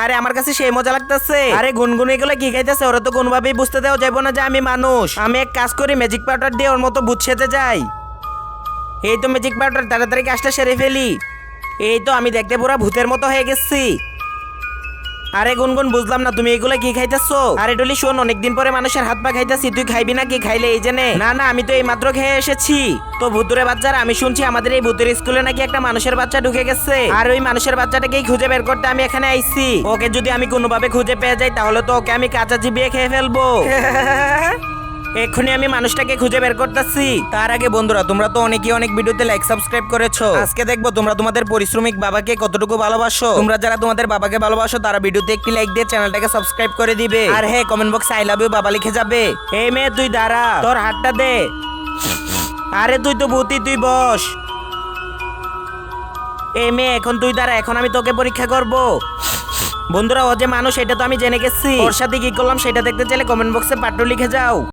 আরে আমার কাছে সেই মজা লাগতেছে। আরে গুনগুন এগুলো কি খাইতেছে? ওরা তো কোনোভাবেই বুঝতে দেওয়া যাবে না যে আমি মানুষ। আমি এক কাজ করি, ম্যাজিক পাউডার দিয়ে ওর মতো ভূত সেজে যাই। এই তো ম্যাজিক পাউডার, তাড়াতাড়ি কাজটা সেরে ফেলি। এই তো আমি দেখতে পুরো ভূতের মতো হয়ে গেছি। আরে গুনগুন, বুঝলাম না তুমি এগুলো কি খাইতেছো? আরে ডলি শোন, অনেকদিন পরে মানুষের হাত পা খাইতেছি, তুই খাইবি না কি? খাইলে এই জেনে। না না, আমি তো এই মাত্র খেয়ে এসেছি। তো ভূতুরে বাচ্চারা, আমি শুনছি আমাদের এই ভূতের স্কুলে নাকি একটা মানুষের বাচ্চা ঢুকে গেছে, আর ওই মানুষের বাচ্চাটাকেই খুঁজে বের করতে আমি এখানে আইছি। ওকে যদি আমি কোনোভাবে খুঁজে পেয়ে যাই তাহলে তো ওকে আমি কাঁচা চিবিয়ে খেয়ে ফেলবো। এক্ষুনি আমি মানুষটাকে খুঁজে বের করতেছি। তার আগে বন্ধুরা, তোমরা তো অনেকেই অনেক ভিডিওতে লাইক সাবস্ক্রাইব করেছো। আজকে দেখবো তোমরা তোমাদের পরিশ্রমিক বাবাকে কতটুকু ভালোবাসো। তোমরা যারা তোমাদের বাবাকে ভালোবাসো তারা ভিডিওতে একটি লাইক দিয়ে চ্যানেলটাকে সাবস্ক্রাইব করে দিবে। আর হ্যাঁ, কমেন্ট বক্সে আই লাভ ইউ বাবা লিখে যাবে। এই মেয়ে তুই দাঁড়া, তোর হাতটা দে। আরে তুই তো ভূতি, তুই বস। এই মেয়ে এখন তুই দাঁড়া, এখন আমি তোকে পরীক্ষা করব। বন্ধুরা, ও যে মানুষ এটা তো আমি জেনে গেছি। ওর সাথে কি করলাম সেটা দেখতে চাইলে কমেন্ট বক্সে পাট্টু লিখে যাও।